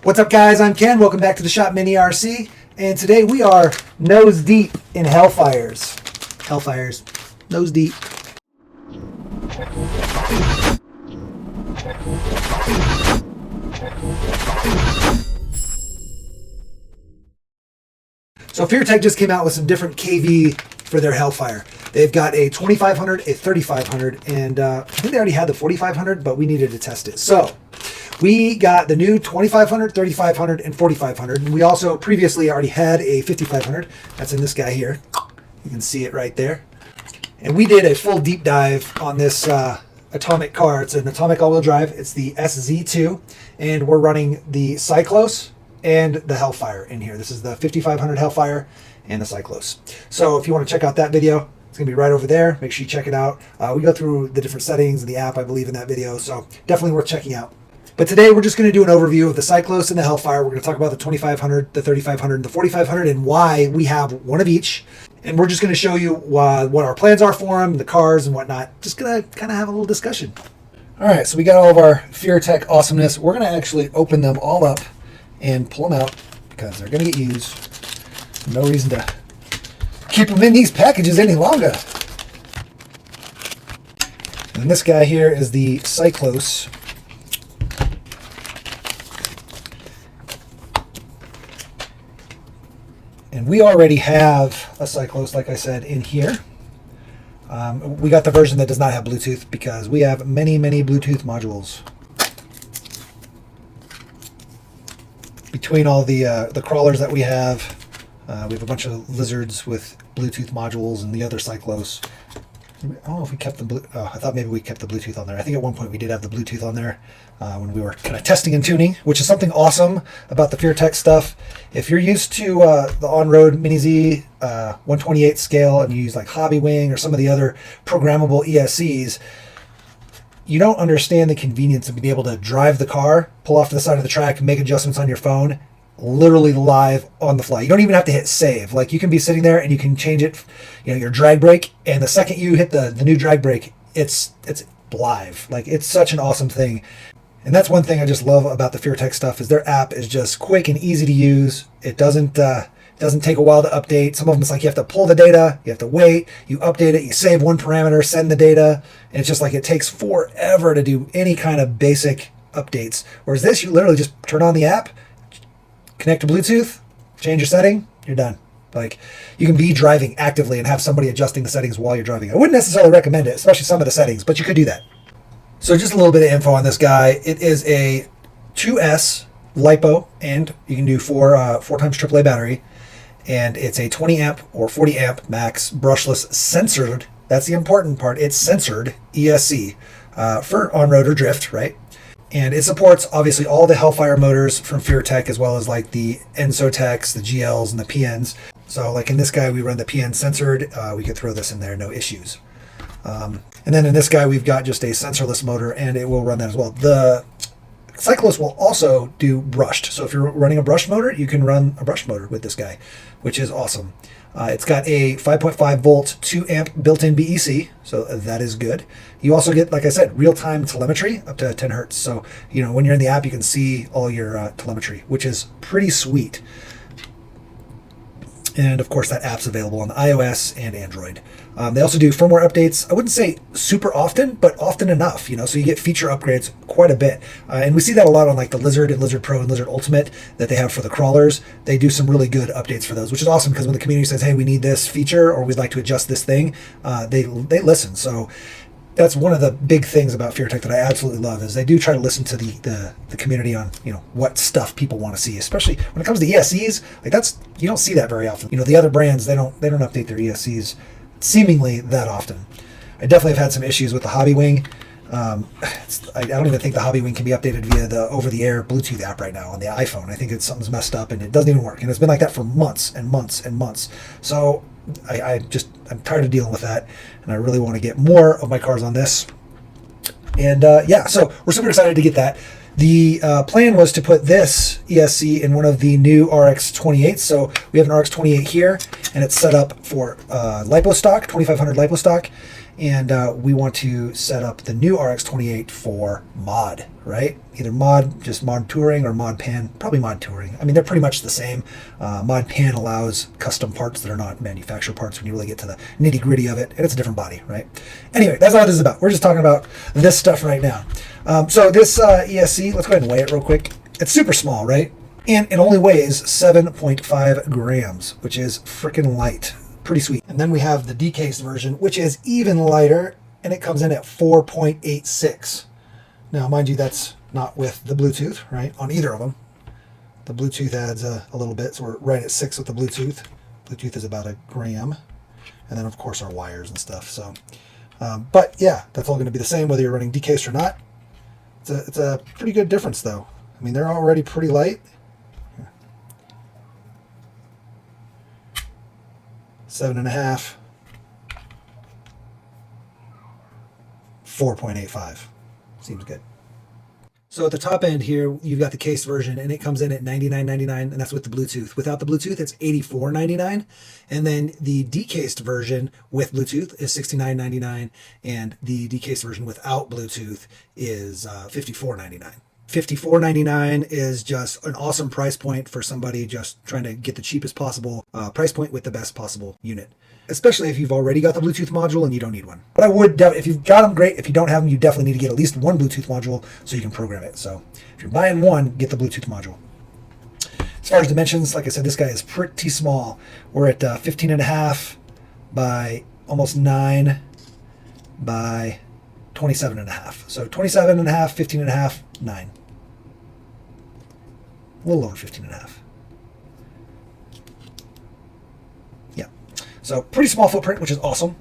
What's up, guys? I'm Ken. Welcome back to the Shop Mini RC. And today we are nose deep in Hellfires. Hellfires. Nose deep. So Furitek just came out with some different KV for their Hellfire. They've got a 2500, a 3500, and I think they already had the 4500, but we needed to test it. So we got the new 2500, 3500, and 4500. And we also previously already had a 5500. That's in this guy here. You can see it right there. And we did a full deep dive on this atomic car. It's an atomic all-wheel drive. It's the SZ2, and we're running the Cyclos and the Hellfire in here. This is the 5500 Hellfire and the Cyclos. So if you want to check out that video, it's going to be right over there. Make sure you check it out. We go through the different settings in the app, I believe, in that video. So definitely worth checking out. But today we're just going to do an overview of the Cyclos and the Hellfire. We're going to talk about the 2500, the 3500, and the 4500, and why we have one of each. And we're just going to show you what our plans are for them, the cars and whatnot. Just going to kind of have a little discussion. All right, so we got all of our Furitek awesomeness. We're going to actually open them all up and pull them out because they're going to get used. No reason to keep them in these packages any longer. And this guy here is the Cyclos. And we already have a Cyclos, like I said, in here. We got the version that does not have Bluetooth because we have many, many Bluetooth modules. Between all the crawlers that we have a bunch of lizards with Bluetooth modules and the other Cyclos. I don't know if we kept the I thought maybe we kept the Bluetooth on there. I think at one point we did have the Bluetooth on there when we were kind of testing and tuning, which is something awesome about the Furitek stuff. If you're used to the on-road Mini Z 128 scale and you use like Hobby Wing or some of the other programmable ESCs, you don't understand the convenience of being able to drive the car, pull off to the side of the track, make adjustments on your phone, literally live on the fly. You don't even have to hit save. Like, you can be sitting there and you can change it, your drag brake, and the second you hit the new drag brake, it's live. Like, it's such an awesome thing. And that's one thing I just love about the Furitek stuff is their app is just quick and easy to use. It doesn't take a while to update. Some of them it's like you have to pull the data, you have to wait, you update it, you save one parameter, send the data, and it's just like it takes forever to do any kind of basic updates. Whereas this, you literally just turn on the app, connect to Bluetooth, change your setting, you're done. Like, you can be driving actively and have somebody adjusting the settings while you're driving. I wouldn't necessarily recommend it, especially some of the settings, but you could do that. So just a little bit of info on this guy. It is a 2S LiPo, and you can do four times AAA battery, and it's a 20 amp or 40 amp max brushless censored. That's the important part. It's censored ESC for on-road or drift, right? And it supports, obviously, all the Hellfire motors from Furitek, as well as like the Ensotechs, the GLs, and the PNs. So like in this guy, we run the PN censored. We could throw this in there, no issues. And then in this guy, we've got just a sensorless motor, and it will run that as well. The Cyclos will also do brushed. So if you're running a brushed motor, you can run a brushed motor with this guy, which is awesome. It's got a 5.5 volt, 2 amp built-in BEC, so that is good. You also get, like I said, real-time telemetry up to 10 hertz. So, when you're in the app, you can see all your telemetry, which is pretty sweet. And of course, that app's available on the iOS and Android. They also do firmware updates. I wouldn't say super often, but often enough, so you get feature upgrades quite a bit. And we see that a lot on like the Lizard and Lizard Pro and Lizard Ultimate that they have for the crawlers. They do some really good updates for those, which is awesome because when the community says, hey, we need this feature or we'd like to adjust this thing, they listen. So that's one of the big things about Furitek that I absolutely love is they do try to listen to the community on what stuff people want to see, especially when it comes to ESCs. Like, that's, you don't see that very often. The other brands, they don't update their ESCs seemingly that often. I definitely have had some issues with the Hobby Wing. I don't even think the Hobby Wing can be updated via the over-the-air Bluetooth app right now on the iPhone. I think something's messed up and it doesn't even work, and it's been like that for months and months and months. So I'm tired of dealing with that, and I really want to get more of my cars on this. And so we're super excited to get that. The plan was to put this ESC in one of the new RX-28s. So we have an RX-28 here, and it's set up for LiPo stock, 2500 LiPo stock. and we want to set up the new RX-28 for mod, right? Either mod, just mod touring, or mod pan, probably mod touring. I mean, they're pretty much the same. Mod pan allows custom parts that are not manufacturer parts when you really get to the nitty gritty of it, and it's a different body, right? Anyway, that's not what this is about. We're just talking about this stuff right now. So this ESC, let's go ahead and weigh it real quick. It's super small, right? And it only weighs 7.5 grams, which is freaking light. Pretty sweet. And then we have the decased version, which is even lighter, and it comes in at 4.86. Now, mind you, that's not with the Bluetooth, right? On either of them. The Bluetooth adds a little bit, so we're right at 6 with the Bluetooth. Bluetooth is about a gram. And then, of course, our wires and stuff. So, but yeah, that's all going to be the same whether you're running decased or not. It's a pretty good difference, though. I mean, they're already pretty light. 7.5, 4.85. Seems good. So at the top end here, you've got the case version, and it comes in at $99.99, and that's with the Bluetooth. Without the Bluetooth, it's $84.99, and then the decased version with Bluetooth is $69.99, and the decased version without Bluetooth is $54.99. $54.99 is just an awesome price point for somebody just trying to get the cheapest possible price point with the best possible unit, especially if you've already got the Bluetooth module and you don't need one. But I would, if you've got them, great. If you don't have them, you definitely need to get at least one Bluetooth module so you can program it. So if you're buying one, get the Bluetooth module. As far as dimensions, like I said, this guy is pretty small. We're at 15.5 by almost 9 by 27.5. So 27.5, 15.5, 9. A little over 15.5. Yeah. So pretty small footprint, which is awesome.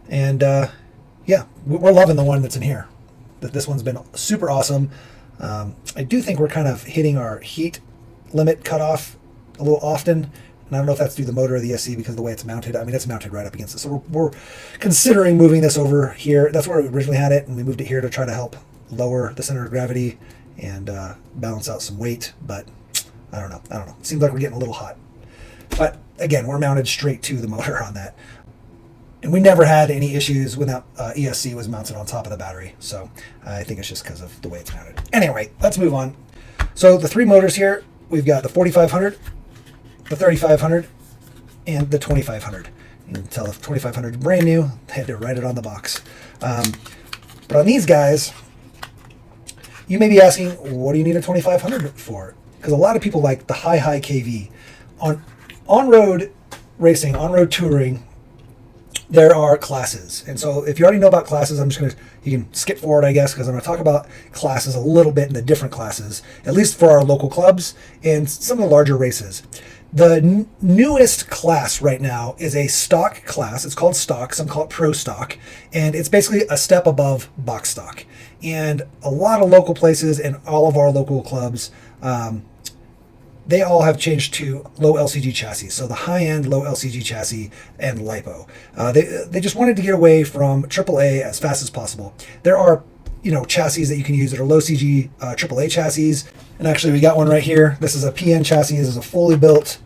And yeah, we're loving the one that's in here. This one's been super awesome. I do think we're kind of hitting our heat limit cutoff a little often. And I don't know if that's through the motor or the ESC because of the way it's mounted. I mean, it's mounted right up against it. So we're considering moving this over here. That's where we originally had it, and we moved it here to try to help lower the center of gravity and balance out some weight. But I don't know. It seems like we're getting a little hot. But again, we're mounted straight to the motor on that. And we never had any issues when that ESC was mounted on top of the battery. So I think it's just because of the way it's mounted. Anyway, let's move on. So the three motors here, we've got the 4500, the 3500, and the 2500. You can tell the 2500 is brand new. They had to write it on the box. But on these guys, you may be asking, what do you need a 2500 for? Because a lot of people like the high KV. On-road racing, on-road touring, there are classes. And so if you already know about classes, you can skip forward, I guess, because I'm going to talk about classes a little bit in the different classes, at least for our local clubs and some of the larger races. The newest class right now is a stock class. It's called stock. Some call it pro stock. And it's basically a step above box stock. And a lot of local places and all of our local clubs, they all have changed to low LCG chassis. So the high-end low LCG chassis and LiPo. They just wanted to get away from AAA as fast as possible. There are chassis that you can use that are low CG AAA chassis. And actually we got one right here. This is a PN chassis. This is a fully built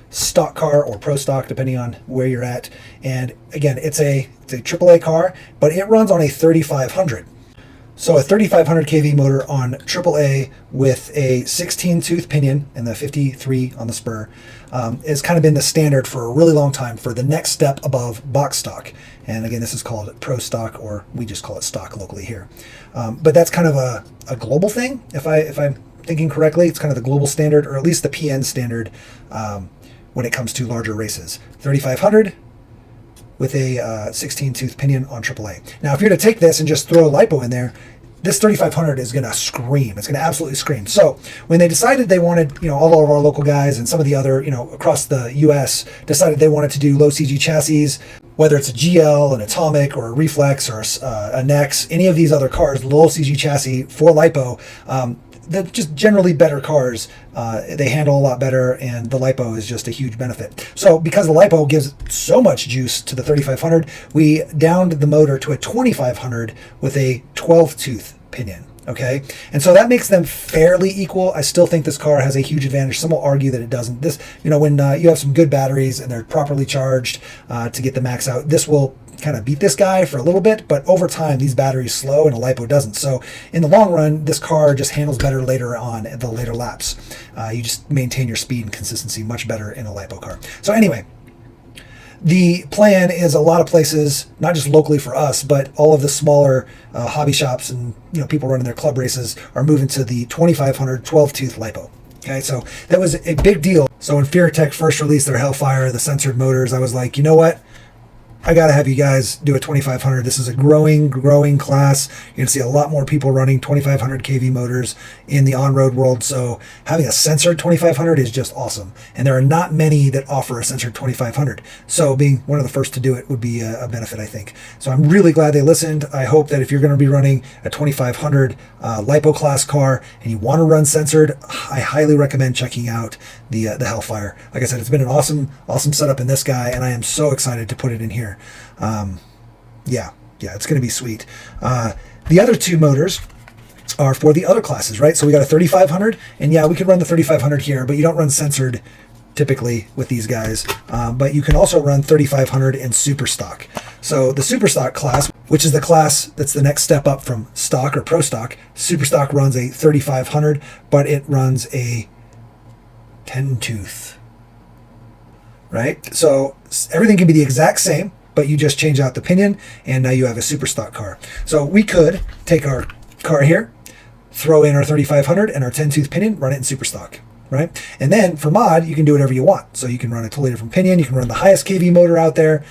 stock car or pro stock, depending on where you're at. And again, it's a AAA car, but it runs on a 3500. So a 3500 kV motor on AAA with a 16-tooth pinion and the 53 on the spur has kind of been the standard for a really long time for the next step above box stock. And again, this is called pro stock, or we just call it stock locally here. But that's kind of a global thing. If I'm thinking correctly, it's kind of the global standard, or at least the PN standard when it comes to larger races. 3500 with a 16-tooth pinion on AAA. Now, if you're to take this and just throw a LiPo in there, this 3500 is going to scream. It's going to absolutely scream. So when they decided they wanted, all of our local guys and some of the other, across the U.S. decided they wanted to do low CG chassis, whether it's a GL, an Atomic, or a Reflex, or a Nex, any of these other cars, low CG chassis for LiPo, they're just generally better cars. They handle a lot better, and the LiPo is just a huge benefit. So because the LiPo gives so much juice to the 3500, we downed the motor to a 2500 with a 12-tooth pinion. Okay, and so that makes them fairly equal. I still think this car has a huge advantage. Some will argue that it doesn't. This, when you have some good batteries and they're properly charged to get the max out, this will kind of beat this guy for a little bit, but over time these batteries slow and a LiPo doesn't. So in the long run, this car just handles better later on in the later laps. You just maintain your speed and consistency much better in a LiPo car. So anyway, the plan is a lot of places, not just locally for us, but all of the smaller hobby shops and people running their club races are moving to the 2500 12-tooth LiPo. Okay, so that was a big deal. So when Furitek first released their Hellfire, the censored motors, I was like, you know what? I got to have you guys do a 2500. This is a growing class. You're going to see a lot more people running 2500 kV motors in the on-road world. So having a censored 2500 is just awesome. And there are not many that offer a censored 2500. So being one of the first to do it would be a benefit, I think. So I'm really glad they listened. I hope that if you're going to be running a 2500 LiPo class car and you want to run censored, I highly recommend checking out the Hellfire. Like I said, it's been an awesome setup in this guy, and I am so excited to put it in here. Yeah, it's going to be sweet. The other two motors are for the other classes, right? So we got a 3500, and yeah, we could run the 3500 here, but you don't run censored typically with these guys. But you can also run 3500 in super stock. So the super stock class, which is the class that's the next step up from stock or pro stock, super stock runs a 3500, but it runs a 10-tooth, right? So everything can be the exact same, but you just change out the pinion, and now you have a super stock car. So we could take our car here, throw in our 3500 and our 10-tooth pinion, run it in super stock, right? And then for mod, you can do whatever you want. So you can run a totally different pinion. You can run the highest kV motor out there.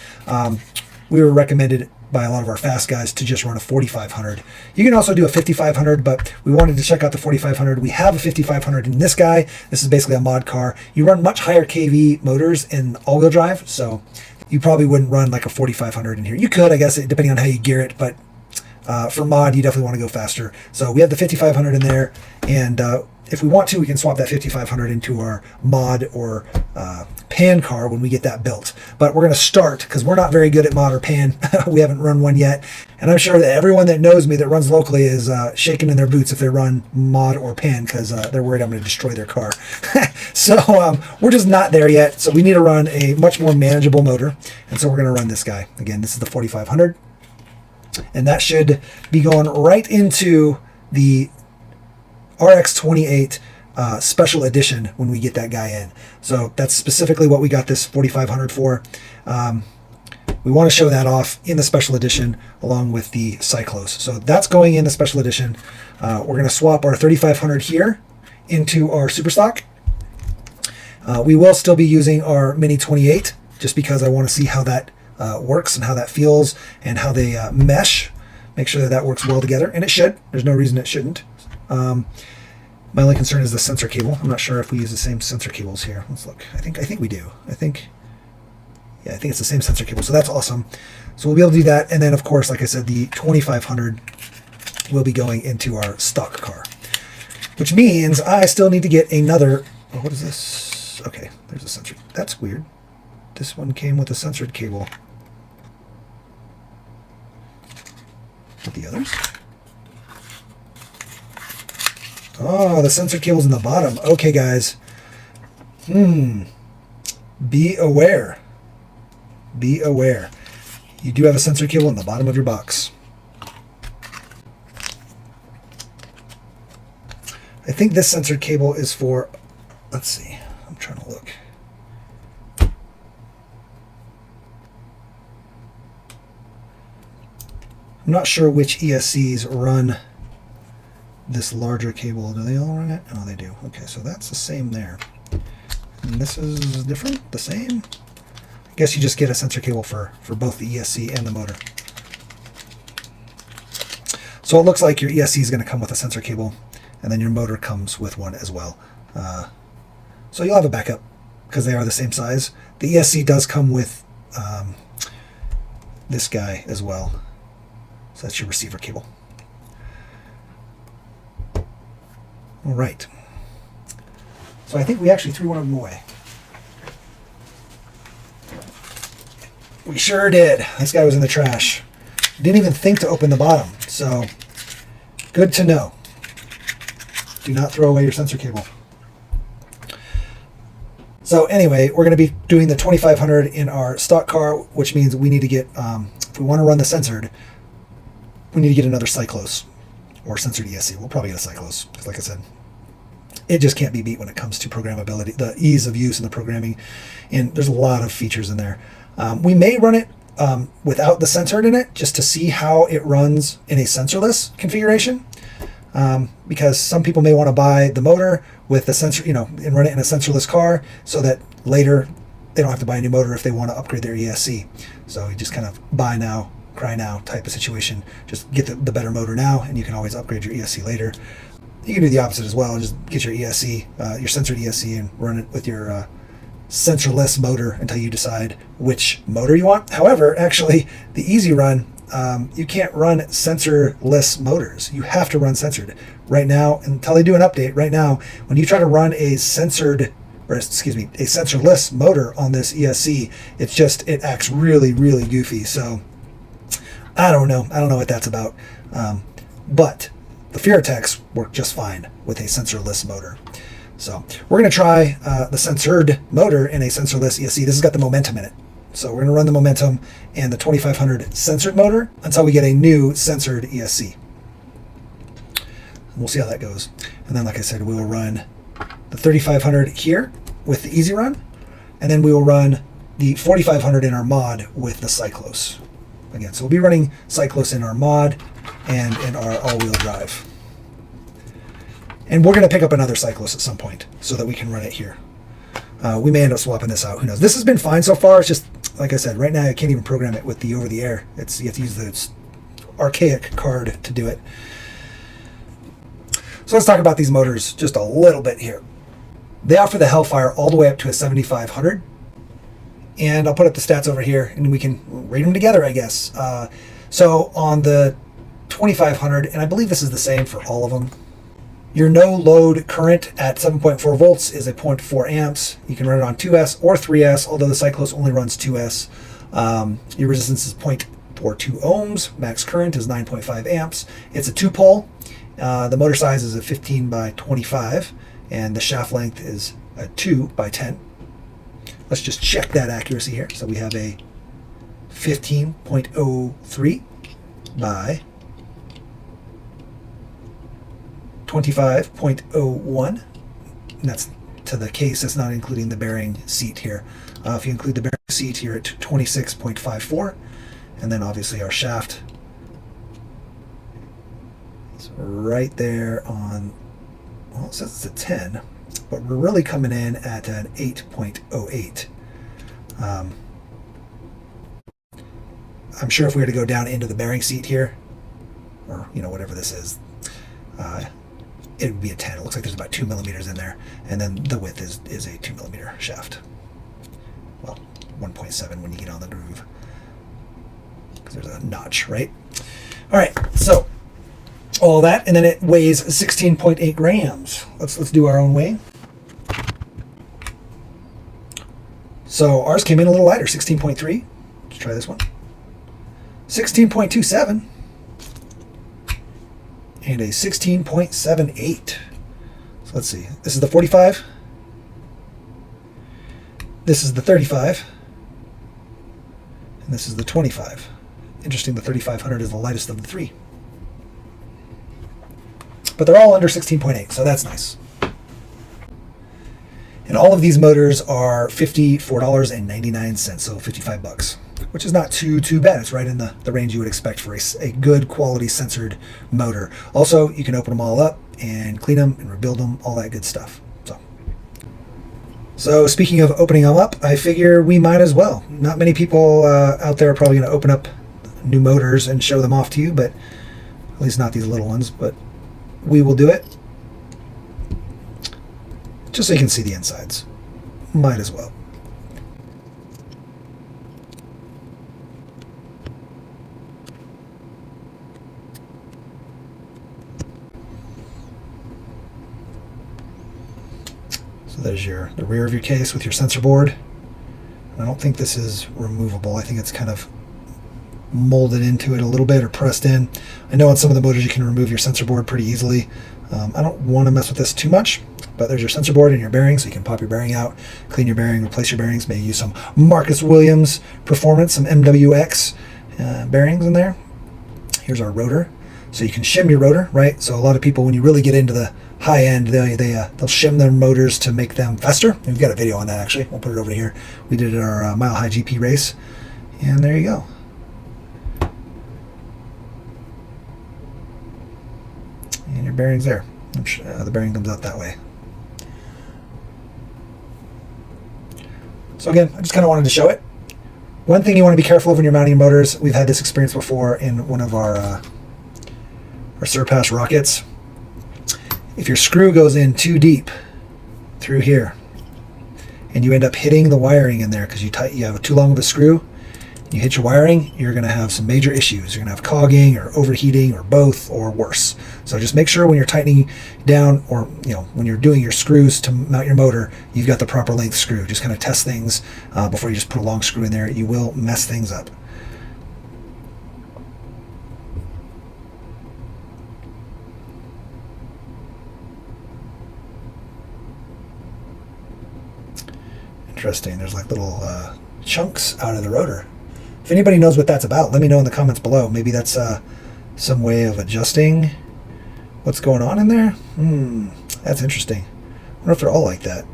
We were recommended by a lot of our fast guys to just run a 4500. You can also do a 5500, but we wanted to check out the 4500. We have a 5500 in this guy. This is basically a mod car. You run much higher kV motors in all-wheel drive, so you probably wouldn't run like a 4500 in here. You could, I guess, depending on how you gear it, but for mod, you definitely want to go faster. So we have the 5500 in there, and if we want to, we can swap that 5500 into our mod or pan car when we get that built. But we're going to start, because we're not very good at mod or pan. We haven't run one yet. And I'm sure that everyone that knows me that runs locally is shaking in their boots if they run mod or pan, because they're worried I'm going to destroy their car. So we're just not there yet. So we need to run a much more manageable motor. And so we're going to run this guy. Again, this is the 4500. And that should be going right into the RX-28 special edition when we get that guy in. So that's specifically what we got this 4500 for. We want to show that off in the special edition along with the Cyclos. So that's going in the special edition. We're going to swap our 3500 here into our super stock. We will still be using our Mini 28 just because I want to see how that works and how that feels and how they mesh. Make sure that that works well together, and it should. There's no reason it shouldn't. My only concern is the sensor cable. I'm not sure if we use the same sensor cables here. Let's look. I think we do. I think it's the same sensor cable. So that's awesome. So we'll be able to do that. And then, of course, like I said, the 2500 will be going into our stock car, which means I still need to get another. Oh, what is this? Okay, there's a sensor. That's weird. This one came with a censored cable. With the others? Oh, the sensor cable's in the bottom. Okay, guys. Be aware. Be aware. You do have a sensor cable in the bottom of your box. I think this sensor cable is for, let's see, I'm trying to look. I'm not sure which ESCs run this larger cable. Do they all run it? Oh, they do. Okay, so that's the same there. And this is different? The same? I guess you just get a sensor cable for both the ESC and the motor. So it looks like your ESC is going to come with a sensor cable, and then your motor comes with one as well. So you'll have a backup because they are the same size. The ESC does come with this guy as well. So that's your receiver cable. All right. So I think we actually threw one of them away. We sure did. This guy was in the trash. Didn't even think to open the bottom. So good to know. Do not throw away your sensor cable. So anyway, we're going to be doing the 2500 in our stock car, which means we need to get if we want to run the censored, we need to get another Cyclos or censored ESC. We'll probably get a Cyclos, because like I said, it just can't be beat when it comes to programmability, the ease of use and the programming. And there's a lot of features in there. We may run it without the censored in it, just to see how it runs in a sensorless configuration. Because some people may want to buy the motor with the sensor, and run it in a sensorless car, so that later they don't have to buy a new motor if they want to upgrade their ESC. So you just kind of buy now, cry now type of situation. Just get the better motor now, and you can always upgrade your ESC later. You can do the opposite as well. Just get your ESC, your censored ESC, and run it with your sensorless motor until you decide which motor you want. However, actually, the easy run, you can't run sensorless motors. You have to run censored. Right now, until they do an update, right now, when you try to run a sensorless motor on this ESC, it acts really, really goofy. So I don't know what that's about. But the Furitek's work just fine with a sensorless motor. So we're going to try the censored motor in a sensorless ESC. This has got the momentum in it. So we're going to run the momentum and the 2500 censored motor until we get a new censored ESC. We'll see how that goes. And then, like I said, we will run the 3500 here with the easy run, and then we will run the 4500 in our mod with the Cyclos. Again, so we'll be running Cyclos in our mod and in our all-wheel drive. And we're going to pick up another Cyclos at some point so that we can run it here. We may end up swapping this out. Who knows? This has been fine so far. It's just, like I said, right now I can't even program it with the over-the-air. You have to use the archaic card to do it. So let's talk about these motors just a little bit here. They offer the Hellfire all the way up to a 7500. And I'll put up the stats over here, and we can rate them together, I guess. So on the 2500, and I believe this is the same for all of them, your no load current at 7.4 volts is a 0.4 amps. You can run it on 2S or 3S, although the Cyclos only runs 2S. Your resistance is 0.42 ohms. Max current is 9.5 amps. It's a 2-pole. The motor size is a 15 by 25, and the shaft length is a 2 by 10. Let's just check that accuracy here. So we have a 15.03 by 25.01. And that's to the case. That's not including the bearing seat here. If you include the bearing seat, you're at 26.54. And then obviously our shaft is right there on, well, it says it's a 10, but we're really coming in at an 8.08. I'm sure if we were to go down into the bearing seat here, or whatever this is, it would be a 10. It looks like there's about 2 millimeters in there, and then the width is a 2 millimeter shaft. Well, 1.7 when you get on the groove, because there's a notch, right? All right, so all that, and then it weighs 16.8 grams. Let's do our own weighing. So ours came in a little lighter, 16.3. Let's try this one. 16.27. And a 16.78. So let's see. This is the 45. This is the 35. And this is the 25. Interesting, the 3500 is the lightest of the three. But they're all under 16.8, so that's nice. And all of these motors are $54.99, so $55, which is not too bad. It's right in the range you would expect for a good quality censored motor. Also, you can open them all up and clean them and rebuild them, all that good stuff. So speaking of opening them up, I figure we might as well. Not many people out there are probably going to open up new motors and show them off to you, but at least not these little ones, but we will do it. Just so you can see the insides. Might as well. So there's the rear of your case with your sensor board. I don't think this is removable. I think it's kind of molded into it a little bit or pressed in. I know on some of the motors you can remove your sensor board pretty easily. I don't want to mess with this too much, but there's your sensor board and your bearing, so you can pop your bearing out, clean your bearing, replace your bearings, maybe use some Marcus Williams performance, some MWX, bearings in there. Here's our rotor. So you can shim your rotor, right? So a lot of people, when you really get into the high end, they'll shim their motors to make them faster. We've got a video on that, actually. We'll put it over here. We did it at our Mile High GP race. And there you go. And your bearings there. The bearing comes out that way. So again, I just kind of wanted to show it. One thing you want to be careful of when you're mounting your motors, we've had this experience before in one of our Surpass rockets. If your screw goes in too deep through here, and you end up hitting the wiring in there because you have too long of a screw, you hit your wiring, you're going to have some major issues. You're going to have cogging or overheating or both or worse. So just make sure when you're tightening down, or when you're doing your screws to mount your motor, you've got the proper length screw. Just kind of test things before you just put a long screw in there. You will mess things up. Interesting. There's like little chunks out of the rotor. If anybody knows what that's about, let me know in the comments below. Maybe that's some way of adjusting what's going on in there. That's interesting. I wonder if they're all like that.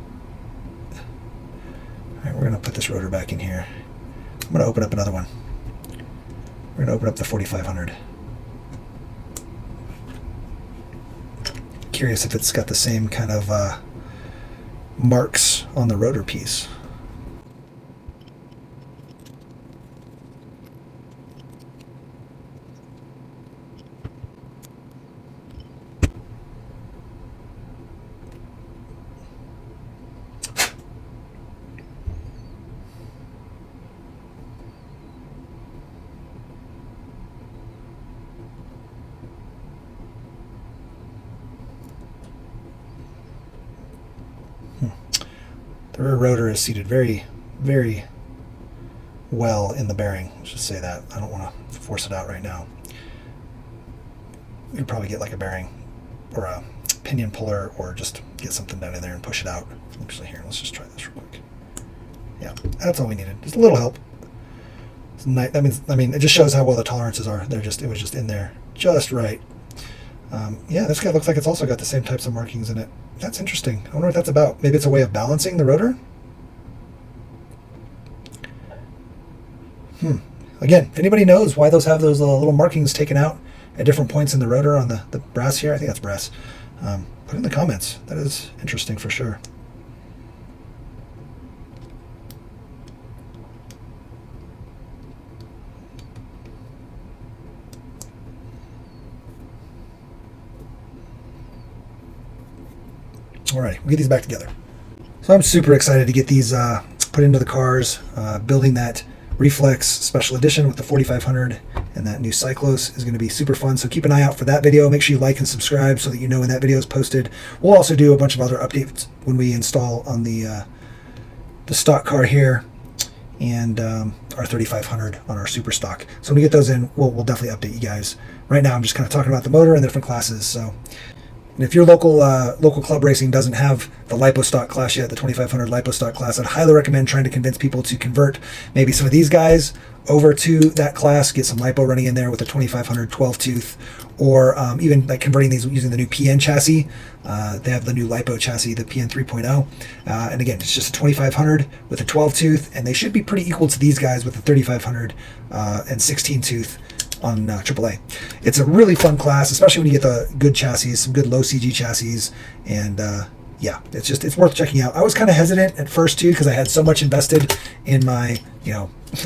All right, we're going to put this rotor back in here. I'm going to open up another one. We're going to open up the 4500. Curious if it's got the same kind of marks on the rotor piece. The rear rotor is seated very, very well in the bearing. Let's just say that. I don't want to force it out right now. You'd probably get like a bearing or a pinion puller, or just get something down in there and push it out. Actually, here, let's just try this real quick. Yeah, that's all we needed. Just a little help. It's nice. That means, it just shows how well the tolerances are. It was just in there just right. Yeah, this guy looks like it's also got the same types of markings in it. That's interesting. I wonder what that's about. Maybe it's a way of balancing the rotor? Again, if anybody knows why those have those little markings taken out at different points in the rotor on the brass here, I think that's brass. Put it in the comments. That is interesting for sure. All right, we'll get these back together. So I'm super excited to get these put into the cars. Building that Reflex Special Edition with the 4500 and that new Cyclos is going to be super fun. So keep an eye out for that video. Make sure you like and subscribe so that you know when that video is posted. We'll also do a bunch of other updates when we install on the stock car here, and our 3500 on our super stock. So when we get those in, we'll definitely update you guys. Right now I'm just kind of talking about the motor and the different classes. So, and if your local club racing doesn't have the lipo stock class yet, the 2500 lipo stock class, I'd highly recommend trying to convince people to convert maybe some of these guys over to that class, get some lipo running in there with the 2500 12 tooth, or even like converting these using the new PN chassis. They have the new lipo chassis, the PN 3.0, and again, it's just a 2500 with a 12 tooth, and they should be pretty equal to these guys with the 3500 and 16 tooth on AAA. It's a really fun class, especially when you get the good chassis, some good low CG chassis, and yeah, it's worth checking out. I was kind of hesitant at first too, because I had so much invested in my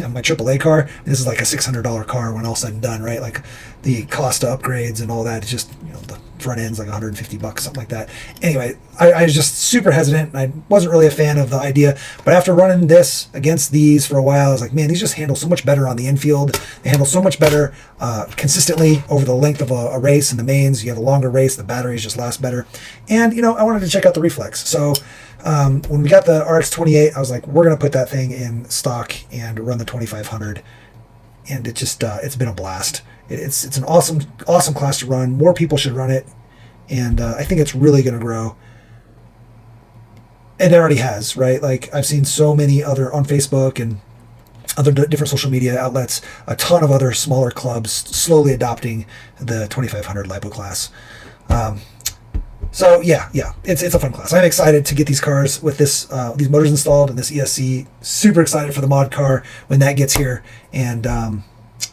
my AAA car. This is like a $600 car when all said and done, right? Like the cost of upgrades and all that, it's just, the front end's like $150, something like that. Anyway, I was just super hesitant. I wasn't really a fan of the idea, but after running this against these for a while, I was like, man, these just handle so much better on the infield. They handle so much better consistently over the length of a race. In the mains, you have a longer race, the batteries just last better. And, I wanted to check out the Reflex. So when we got the RX-28, I was like, we're going to put that thing in stock and run the 2500. And it just, it's been a blast. It's an awesome class to run. More people should run it. And I think it's really going to grow. And it already has, right? Like, I've seen so many other on Facebook and other different social media outlets, a ton of other smaller clubs slowly adopting the 2500 LiPo class. So yeah, it's a fun class. I'm excited to get these cars with these motors installed and this ESC. Super excited for the mod car when that gets here. And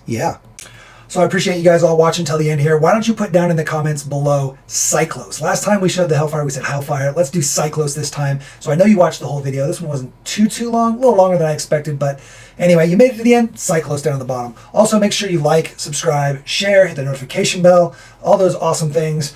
yeah. So I appreciate you guys all watching till the end here. Why don't you put down in the comments below Cyclos? Last time we showed the Hellfire, we said Hellfire. Let's do Cyclos this time. So I know you watched the whole video. This one wasn't too long, a little longer than I expected, but anyway, you made it to the end. Cyclos down at the bottom. Also, make sure you like, subscribe, share, hit the notification bell, all those awesome things.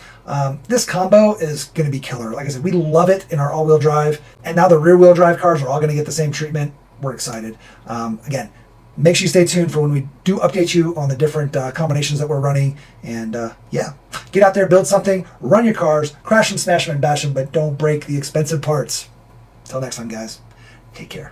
This combo is going to be killer. Like I said, we love it in our all-wheel drive, and now the rear-wheel drive cars are all going to get the same treatment. We're excited. Again, make sure you stay tuned for when we do update you on the different combinations that we're running. And yeah, get out there, build something, run your cars, crash them, smash them, and bash them, but don't break the expensive parts. Until next time, guys, take care.